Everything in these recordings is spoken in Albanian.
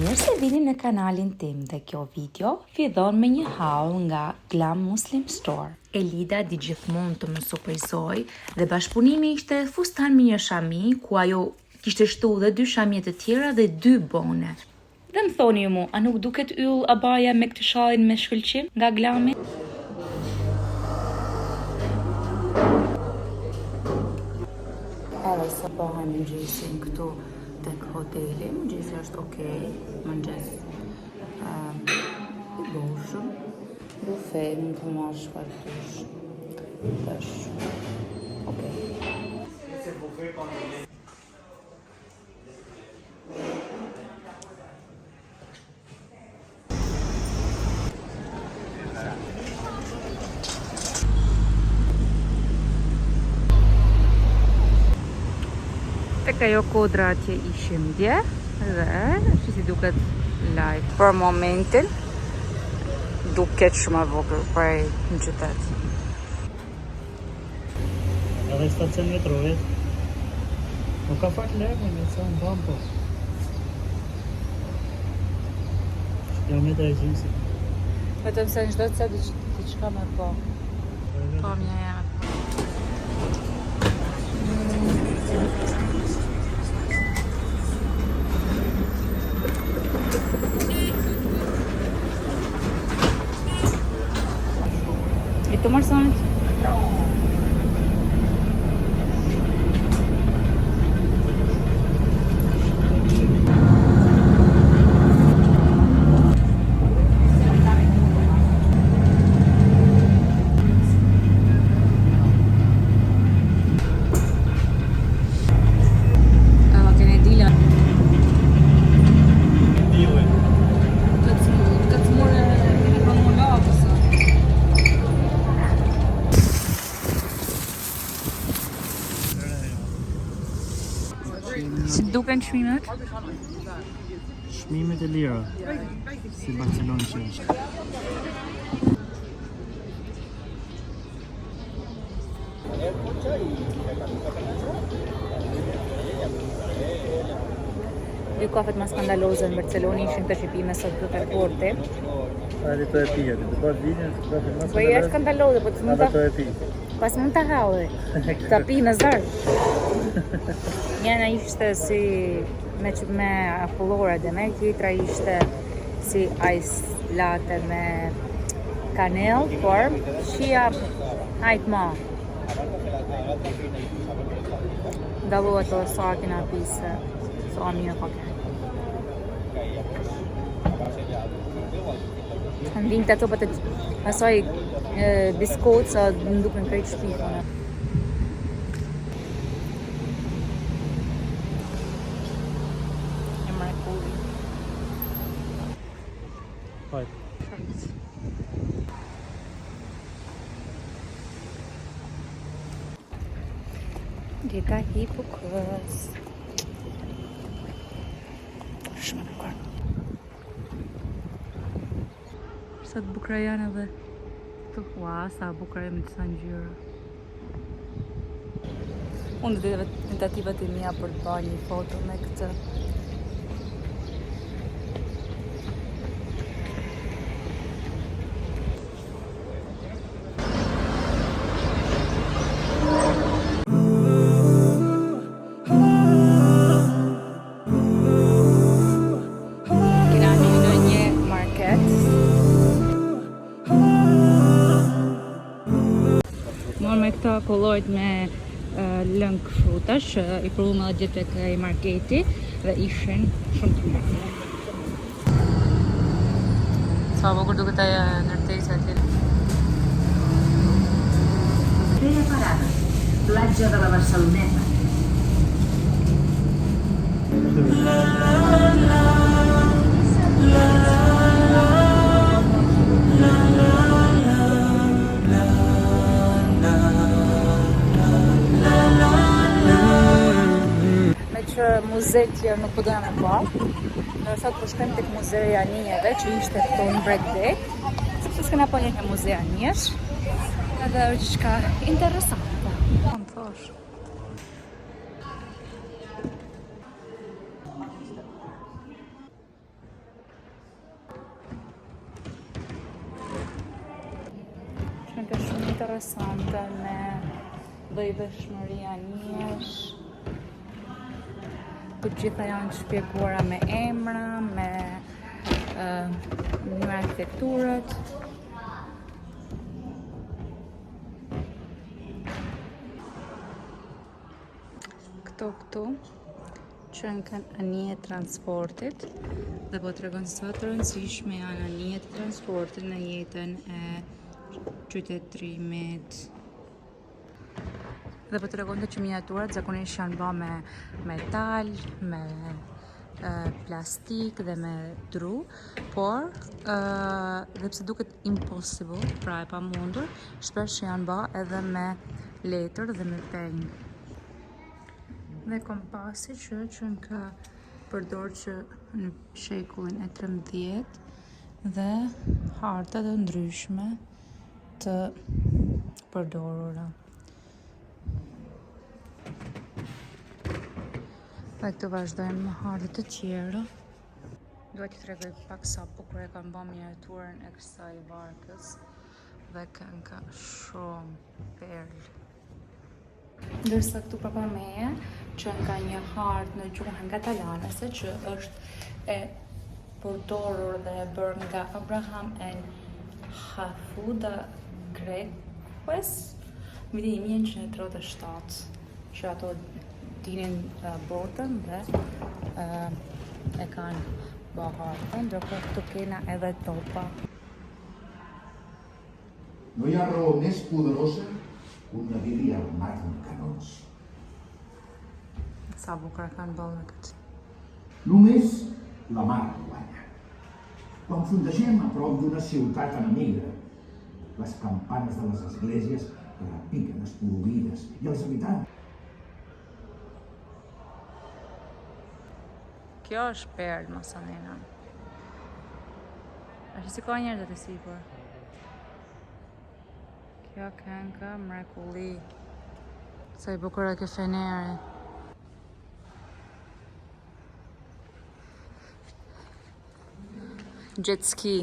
Mirë se vini në kanalin tim dhe kjo video fillon me një haul nga Glam Muslim Store. Elida di gjithmonë të më surprizoj dhe bashkëpunimi ishte fustan me një shami ku ajo kishte shtu dhe 2 shamje të tjera dhe 2 bone. Dhe më thoni ju mu, a nuk duket yll abaja me këtë shalin me shkëlqim nga Glami? Edhe së bëha mëngjesin këtu tek hoteli, mëngjesi është okej, mëngjes I boshëm, bufe mund të marrë çfarë dush, është okej. Tek ajo kodra që ishim dje dhe që si duket live për momentin duket shumë e vogël prej në qytet. Edhe stacion metroit nuk ka fakt lehme me sa në bam po. Kilometra e gjimësi. Vetëm se në çdo të diçka me po. Po mja jam. E të marrë sonit? Si duken çmimet? Çmimet e lira, si Barcelona që është. Dy kafet më skandaloze në Barcelonë ishin të shqipime sot të perporti. Edhe to e pija, të bëhet vinën, të bëhet më Po është skandaloze, po të mund to ta e pi. pas mund ta haulli. Ta pi me zër. Njëna ishte si me apollore dhe me tjetra ishte si ice latte me kanel, por shia hajt ma. Dallu ato sa kena pise, sa mirë pa ke. Në vinë të ato për të asaj biskot sa në duke në krejtë shpifën. E mërë kulli. Hajt. Djeka hipokës. Shumë në kërë. Sa të bukra janë edhe të hua, sa bukra e me disa ngjyra. Unë dhe tentativat e mia për të bërë një foto me këtë. Me këta kollojt me lëng frutash, I prodhu më dhe tek I marketi dhe ishin shumë të mirë. Sa bukur duket ajo ndërtesa aty. Primera parada, platja de la Barceloneta. Muze tjerë nuk po doja me pa. Sot po shkojmë tek muzeja Anijeve që ishte këtu në Bregdek, sepse s'kena pa një muze Anijesh. Edhe është diçka interesante. Po më thosh. interesante me llojshmëria njesh. Të gjitha janë shpjeguara me emra, me mënyra arkitekturët. Këtu që kanë anije transportit dhe po tregon sa të rëndësishme janë anijet e transportit në jetën e qytetërimit. Dhe po tregon që miniaturat zakonisht janë bërë me metal, me plastik dhe me dru, por dhe pse duket impossible, pra e pamundur, shpesh janë bërë edhe me letër dhe me penj. Dhe kompasi që ka përdorur që në shekullin e 13 dhe harta të ndryshme të përdorura. Dhe këtu vazhdojmë me harta të tjera. Duhet t'ju tregoj pak sa bukur e kanë bërë miniaturën e kësaj varkës dhe kanë ka shumë perl. Ndërsa këtu prapa meje që ka një hartë në gjuhën katalanese që është e përdorur dhe e bërë nga Abraham and Hafuda Greques vitin 1937 që ato dinin botën dhe e kanë bërë hartën, ndërkohë këtu kena edhe topa. No hi ha raó més poderosa que una Bíblia armat amb canons. Sa bukur kanë bërë këtë. Només la mar guanya. Quan fondegem a prop d'una ciutat enemiga, les campanes de les esglésies repiquen espolorides i els habitants. Kjo është perl, Masanena. Është si ka njerëz të sipër. Kjo kanë ka mrekulli. Sa i bukur e ke feneri. Jet ski.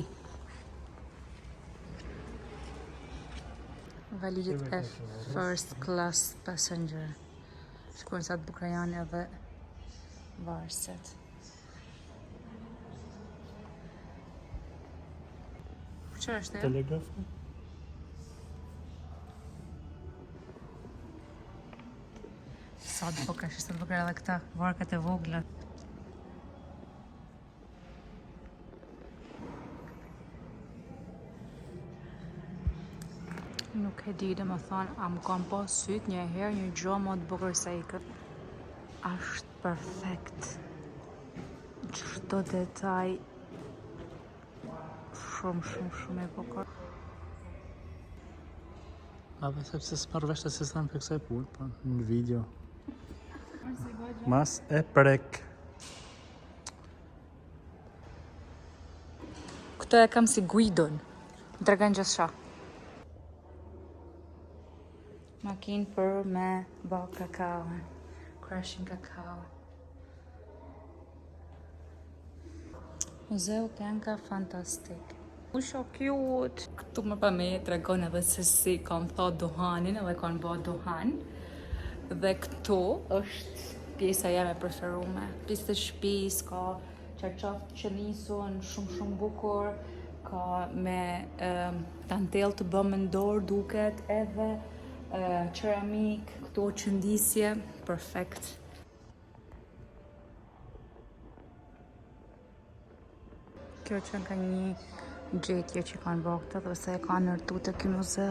Validit e first class passenger. Shkojnë sa të bukra janë edhe varset. Që është e? Telegraf. Sa të bukra, shështë të bukra edhe këta varkat e vogla. Nuk e di dhe më thonë, a më kam pas syt një herë një gjo më të bukur se i këtë. Ashtë perfekt. Çdo detaj shumë e bukur. Edhe sepse s'marrë vesh të si sa në për kësaj punë, po në video. Mas e prek. Këto e kam si Guidon. Më tregon gjithçka. Makinë për me bë kakao. Crashing kakao. Muzeu Kenka fantastik. Usho cute. Këtu më pa me tregon edhe se si kanë thot duhanin edhe kanë bë duhan. Dhe këtu është pjesa jeme e preferume. Pjesë të shtëpisë, ka çarçaf që nisun shumë bukur, ka me tantel të bëm me dorë duket, edhe ceramik, këtu qëndisje, perfekt. Kjo që ka një gjetje që kanë bërë këtë dhe se e kanë nërtu të ky muze.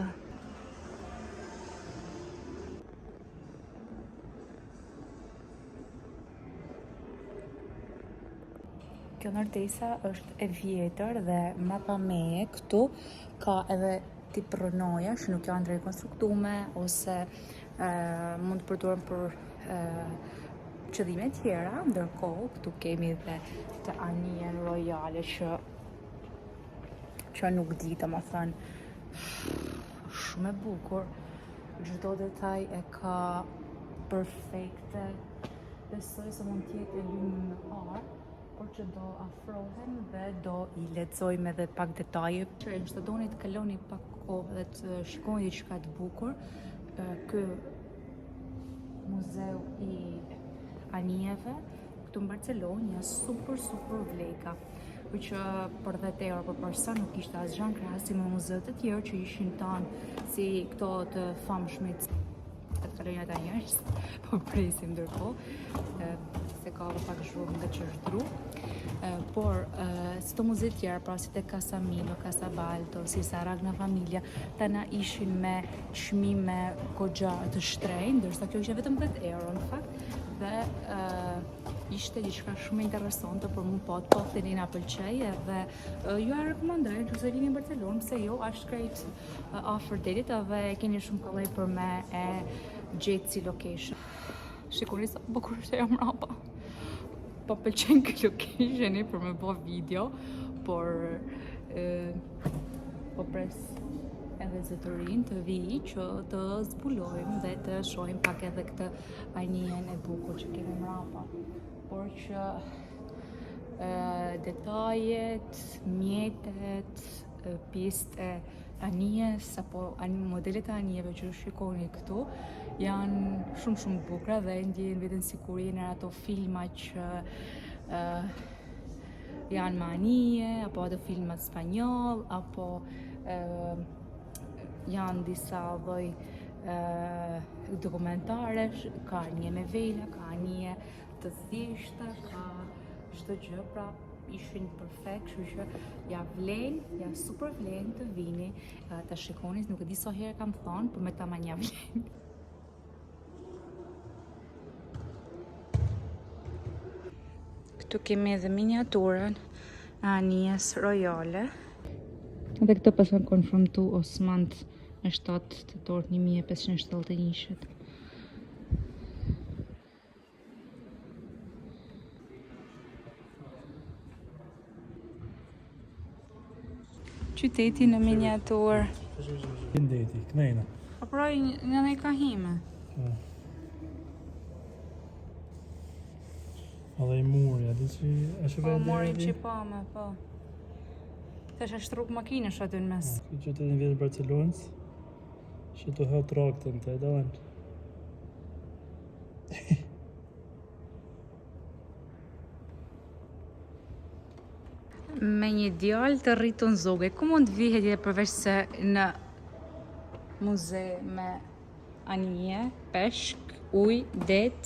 Kjo ndërtesa është e vjetër dhe mbrapa meje këtu ka edhe tip rronoja që nuk janë të rekonstruktume ose mund të përdoren për qëllime tjera, ndërkohë këtu kemi dhe të anijen royale që nuk di të më thënë shumë e bukur, çdo detaj e ka perfekte, besoj se mund t'jetë e lynë në arë bukur që do afrohem dhe do i lexojmë edhe pak detaje. Nëse të doni të kaloni pak kohë dhe të shikoni diçka të bukur, ky muzeu i anijeve këtu në Barcelonë janë super vleka. Për që për 10 euro për person nuk ishte asgjë krahasi me muzeut të tjerë që ishin tanë si këto të famshmit. Të kalojnë ata njerëz, po presim ndërkohë, se ka edhe pak zhurmë nga çështru. Por si të muze tjera, pra si të Casa Milo, Casa Balto, si Saragna Familja, tana ishin me çmime goxha të shtrenjtë, ndërsa kjo ishte vetëm 10 euro në fakt, dhe ishte diçka shumë interesante për mua, po thënë na pëlqej edhe ju a rekomandoj nëse vini në Barcelonë, pse jo, është krejt afër detit edhe keni shumë kollaj për me e gjetë si location. Shikoni sa bukur është ajo mrapa. Po pëlqen ky location për me bë video, por po pres edhe zotërin të vijë që të zbulojmë dhe të shohim pak edhe këtë anijen e bukur që kemi mrapa. Por që detajet, mjetet, pjesët e anijes apo modelet e anijeve që shikoni këtu janë shumë bukura dhe ndjen veten sikur në ato filma që janë me anije, apo ato filma spanjoll, apo janë disa lloj dokumentare, ka anije me vela, ka anije të thjeshta, ka çdo gjë, pra ishin perfekt, kështu që ja super vlen të vini ta shikoni, nuk e di sa herë kam thonë, por me tamam ja vlen. Këtu kemi edhe miniaturën e anijes royale. Dhe këtë pasan konfirmtu Osmant në 7 tetor 1571. Qyteti në miniaturë. Qyteti, knejna. Po proj nga ne ka hime. Edhe i muri, a di që është Po mori që po. Tash është rrugë makinësh aty në mes. Ky qyteti në vjetë Barcelonës, që të hëtë traktën të e dalën. Me një djalë të rritur në zoge, ku mund vihet dhe përveç se në muze me anije, peshk, ujë, det.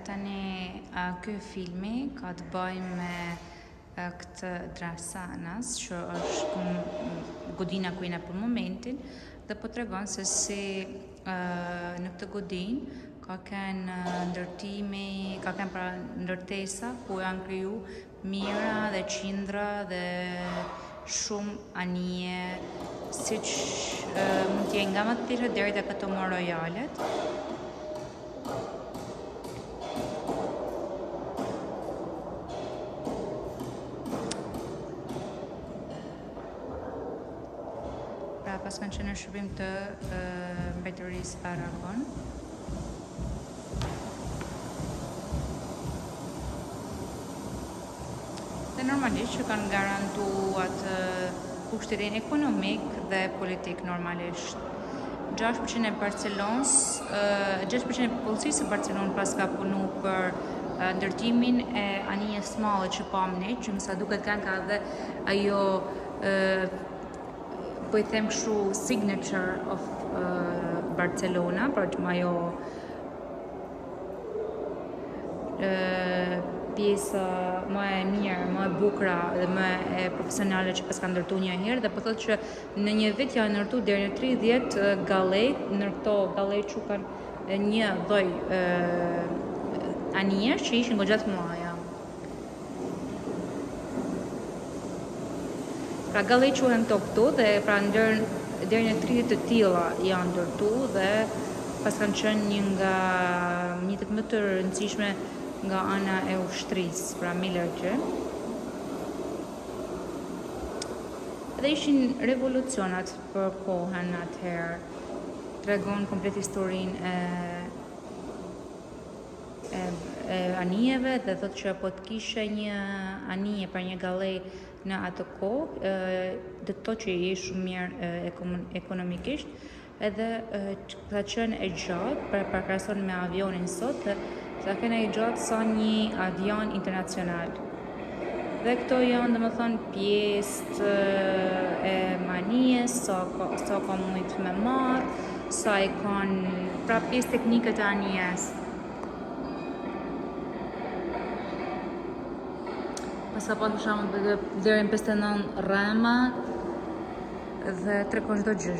Tani, ky filmi ka të bëjë me këtë Drassanas, që është godina ku jena për momentin, dhe po tregon se si në këtë godinë ka kënë ndërtimi, ka kënë pra ndërtesa ku janë kriju mira dhe qindra dhe shumë anije, siç mund t'jenë nga më të thjeshta deri te këto më royalet. Pas kanë qenë në shërbim të mbretërisë Aragon. Dhe normalisht që kanë garantuar atë kushtetin ekonomik dhe politik normalisht. 6% e Barcelonës, 6% e popullsisë së Barcelonës pas ka punu për ndërtimin e anijes së madhe që pamni, që më sa duket kanë ka dhe ajo po I them kështu signature of Barcelona, pra që ajo pjesa më e mirë, më e bukura dhe më e profesionale që pas ka ndërtu një herë, dhe po thotë që në një vit janë ndërtu deri në 30 galej, në këto galej që kanë një lloj anijesh që ishin goxha të mëdha. Pra galej quhen këtu dhe pra deri në 30 të tilla janë ndërtu dhe pas kanë qenë një të më të rëndësishme nga ana e ushtrisë, pra Millergje. Dhe ishin revolucionat për kohën atëherë. Tregon komplet historinë e anijeve dhe thotë që po të kishe një anije për një gallej në atë kohë, dhe to që je shumë mirë ekonomikisht, edhe ka qenë e gjatë për krahason me avionin sot, ka qenë e gjatë sa një avion internacional. Dhe këto janë domethënë pjesë e manijes, sa ka mujt me marr, sa I kanë pra pjesë teknike të anijes. Pas ka pas për shembull deri në 59 rrema dhe trekon çdo gjë,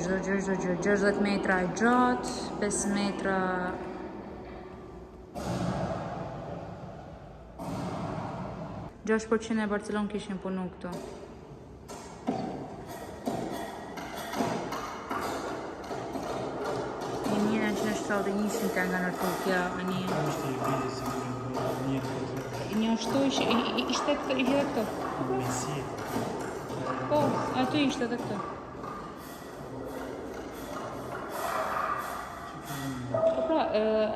60 metra e gjatë, 5 metra 6% e Barcelonës kishin punu këtu. Në 1971 ka nga ndërtu kjo anije. Një ashtu ishte këto. Po, aty ishte edhe këto. Po pra,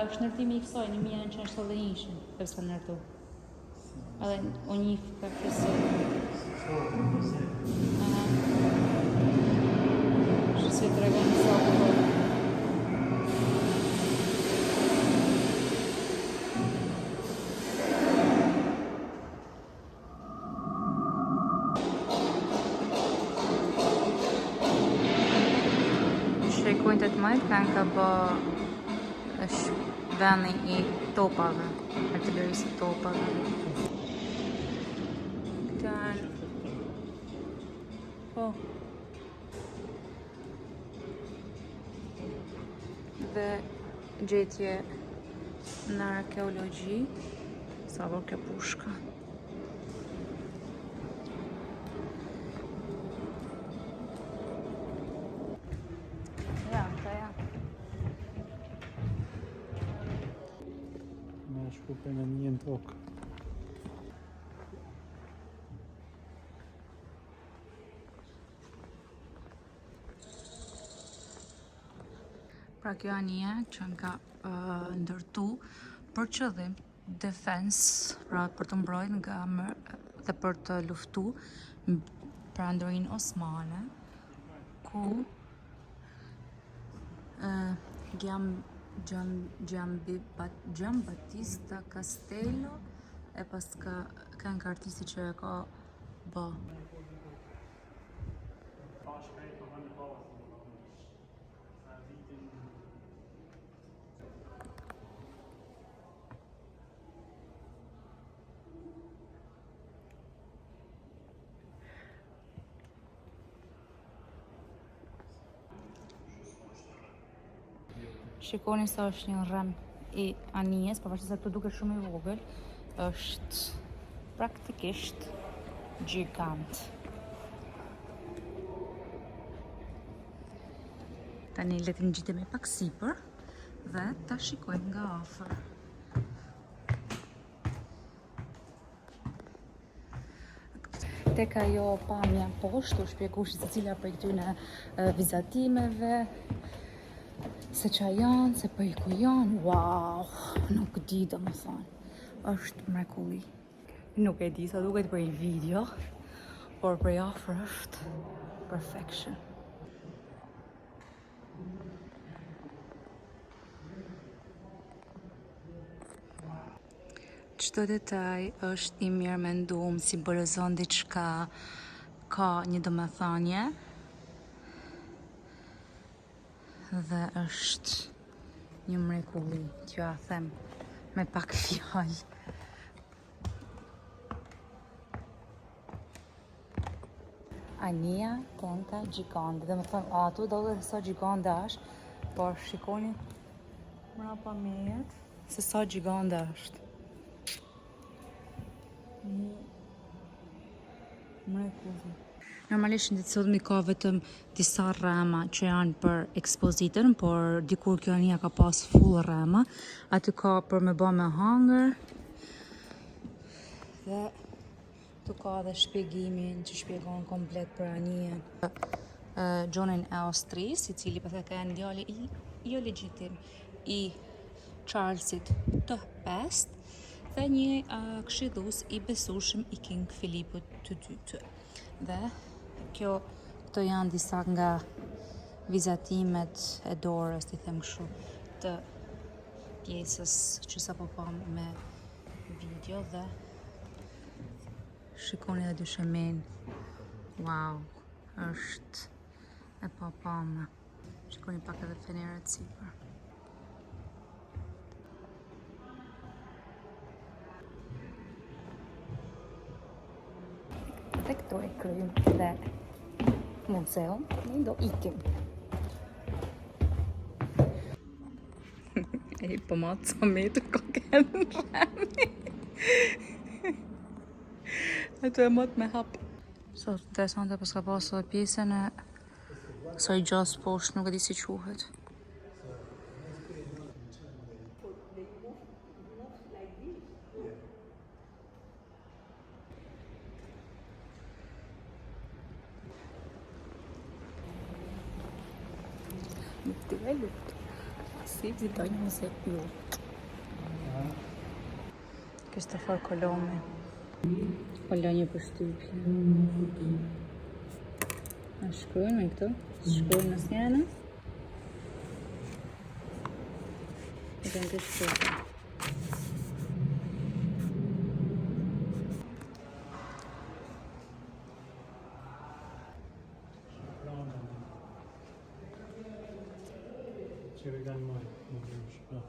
është ndërtimi I kësaj në 1971 pse ka ndërtu. Edhe o njif ka kësë. Që si të regon sa përdo. Shrekojnë të majtë kanë ka bë është veni I topave, artillerisë I topave. Po. Dhe gjetje në arkeologji, sa vor kjo pushka. Ja. Ma shkupe në një në tokë. Pra kjo anije që nga ndërtu për qëllim defense, pra për të mbrojtur nga dhe për të luftu perandorinë osmane, ku Giambattista Castello e pas kanë artisti që e ka bë. Shikoni sa është një rrem I anijes, pavarësisht se këtu duket shumë I vogël, është praktikisht gjigant. Tani le të ngjitemi pak sipër dhe ta shikojmë nga afër. Tek ajo pamja poshtë u shpjegosh se cila prej këtyre vizatimeve, se qa janë, se për I ku janë, wow, nuk di domethënë, është mrekulli. Nuk e di sa duket për I video, por për afër është Perfection. Çdo detaj është i mirë menduar, simbolizon diçka, ka një domethënie dhe është një mrekulli, që ja them me pak fjalë. Ania tenta gjigande, dhe me thëmë, atu do dhe sa gjigande është, por shikoni mrapa mejet se sa gjigande është. Një mrekulli. Normalisht në sot mi ka vetëm disa rrema që janë për ekspozitën, por dikur kjo ania ka pas full rrema. Aty ka për me ba me hangër. Dhe tu ka dhe shpjegimin që shpjegon komplet për anijen. Gjonin e Austrisë, i cili përthe ka janë djali jo legjitim i Charlesit të 5 dhe një këshillues i besueshëm i King Filiput të dytë. Dhe këto janë disa nga vizatimet e dorës, i them kështu, të pjesës që sapo pam me video dhe shikoni edhe dyshemin. Wow, është e papame. Shikoni pak edhe fenerët sipër. Dhe këto e kryim dhe muzeum, ne do ikim. E po matë sa metë koken në rremi. E të e matë me hapë. Sot interesante pas ka pasë dhe pjesën e kësaj gjasë poshtë, nuk e di si quhet. Muito velho. Si visitoj një muzej ju. Kështë të farë kolome. Kolonje për shtypje. A shkrujnë me këto? Shkrujnë në sjena? E të në të shkrujnë. Që vegan maj, nuk e më shpa.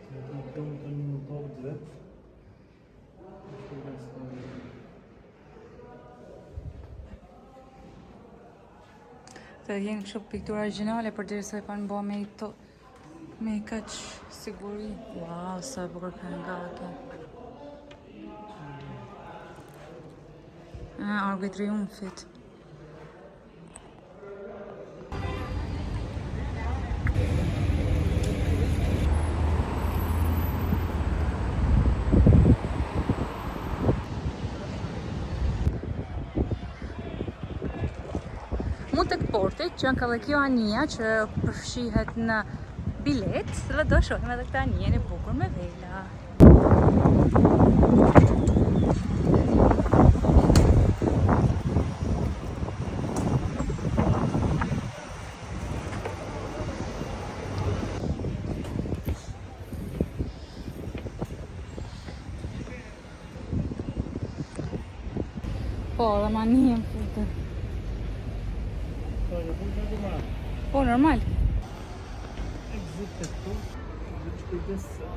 Se në këmë të një top të vetë. Të jenë kështu piktura originale për dirë se kanë bo me i kaq siguri. Wow, sa bukur kanë nga ake. Argu i triumfit. Mund të portit, që janë ka dhe kjo ania që përfshihet në bilet, dhe do shohim edhe këta anijen e bukur me vela. Po, dhe ma anijen putë. Po, normal. Exit të këtu, dhe që kujdes se.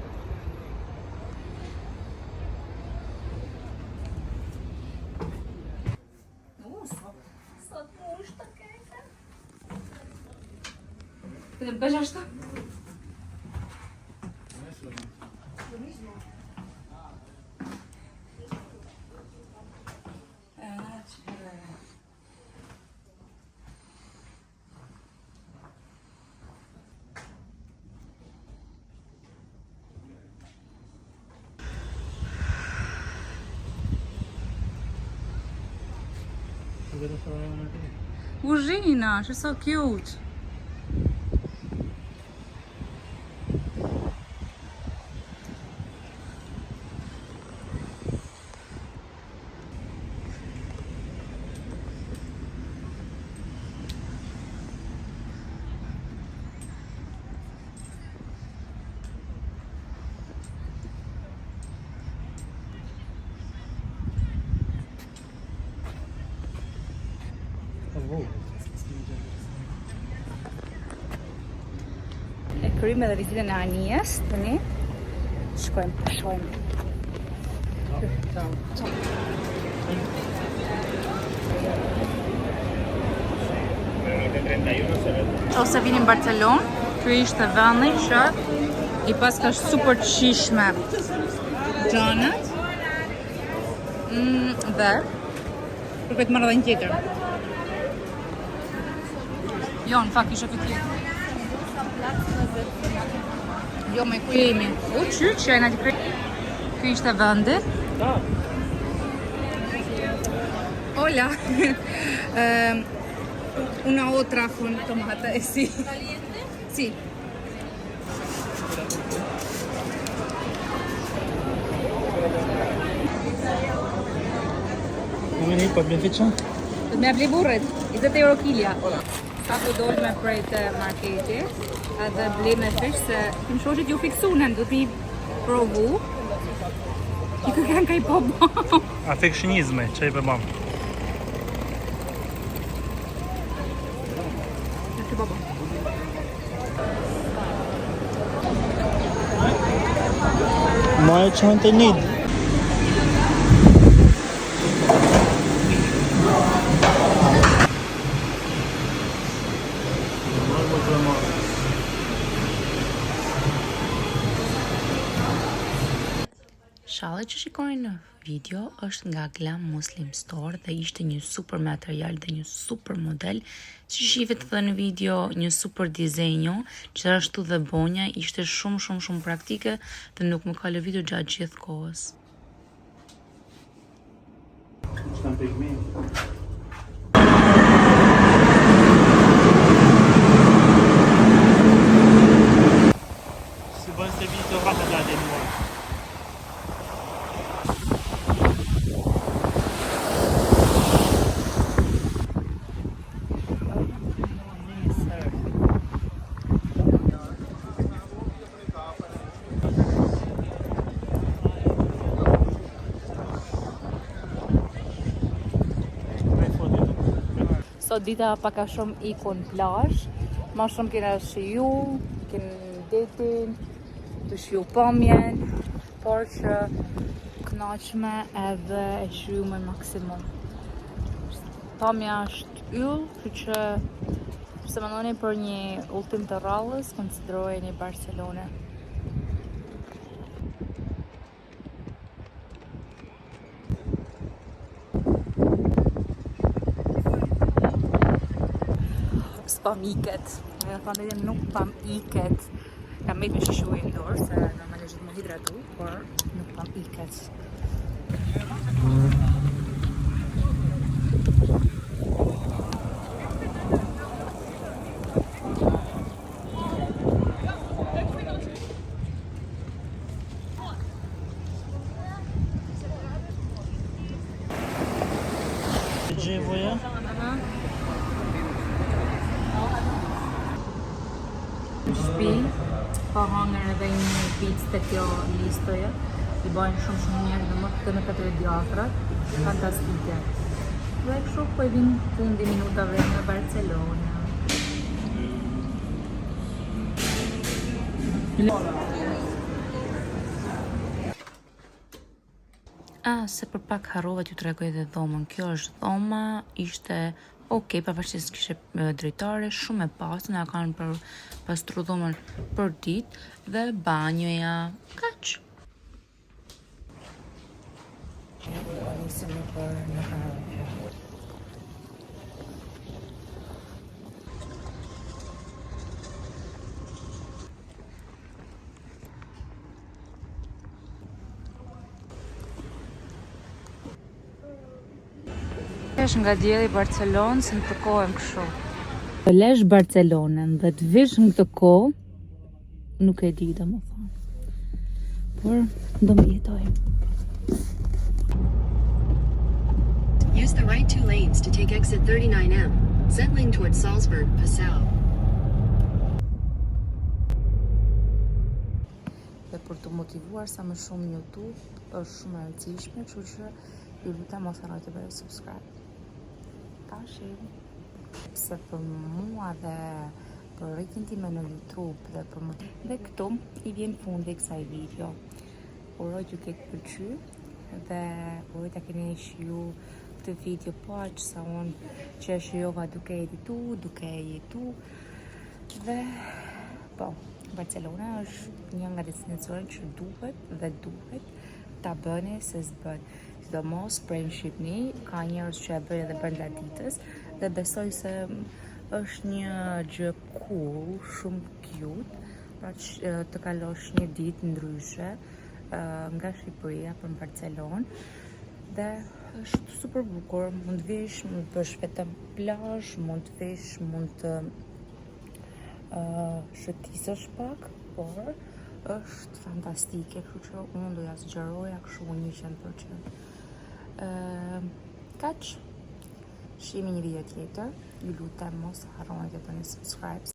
Sot mush të kejta. Këtë më bësh ashtu? Ужина, she's so cute. E krymë edhe vizitën e Anijes, të ne. Shkojmë, shkojmë. Ose vini në Barcelonë, ky ishte vendi që i pas ka super qishme gjanët. Dhe përket marrë dhe një tjetër. Jo, në fakt ishe këtë tjetër. Jo, me ku jemi. O, që e në të krej. Ky ishte vendi. Hola. Una otra con tomate, sí. Sí. Një po blen fiqa? Do me bli burret, 20 euro kilja. Sa ku dol me prej të marketit, edhe bli me fish se tim shoqit ju fiksunen, do t'i provu. I kërkan ka i po bom. Afeksionizme, që i përbam. Që po bom. Moje qënë të nidë. Shallet që shikoni në video është nga Glam Muslim Store dhe ishte një super material dhe një super model. Si shifet edhe në video, një super dizenjo, gjithashtu dhe bonja ishte shumë praktike dhe nuk më ka lëvitur gjatë gjithë kohës. Shkam pigmi. Si bën se video rrata da dhe mua. Sot dita paka shumë ikon plazh, ma shumë kena shiju, kena detin, të shiju pamjen, por që kënaqme edhe e shiju me maksimum. Pamja është yll, që se mendoni për një ultim të rallës, konsiderojeni Barcelone. Pam iket, nuk pam iket. Kam me shishu e ndorë, se normalisht më hidratu, por nuk pam iket. Gjevoja? Shpi, pa hangër edhe një pizë të kjo listoje. I bajnë shumë mirë dhe më të me 4 djatrat. Fantastike. Dhe kështu po i vinë fundi minutave në Barcelona. Se për pak harrova t'ju tregoj dhe dhomën. Kjo është dhoma, ishte okej, pavarësisht se kishte drejtare shumë e pastë, na kanë pastru dhomën për ditë dhe banjoja kaq. Nisim për në harrë. Është nga dielli Barcelonës në këtë kohë kështu. Të lesh Barcelonën dhe të vish në këtë kohë, nuk e di domethënë. Por do mjetoj. Use the right 2 lanes to take exit 39M, settling towards Salzburg, Passau. Dhe për të motivuar sa më shumë YouTube, është shumë e rëndësishme, kështu që ju lutem mos harroni të bëni subscribe. Tashim. Se për mua dhe për rritjen time në YouTube dhe për më... Dhe këtu i vjen fundi i kësaj video. Uroj t'ju ketë pëlqyer dhe uroj ta keni shiju këtë video po aq sa unë që e shijova duke editu, duke jetu. Dhe po, Barcelona është një nga destinacionet që duhet ta bëni se s'bën. Sidomos prej në Shqipni, ka njerëz që e bëjnë edhe brenda ditës dhe besoj se është një gjë cool, shumë cute, pra që të kalosh një ditë ndryshe nga Shqipëria për në Barcelonë dhe është super bukur, mund të vish, mund të bësh vetëm plazh, mund të vish, mund të shëtisësh pak, por është fantastike, kështu që unë do ja zgjeroja kështu 100%. Kaq, shihemi një video tjetër, ju lutem mos harroni të bëni subscribe.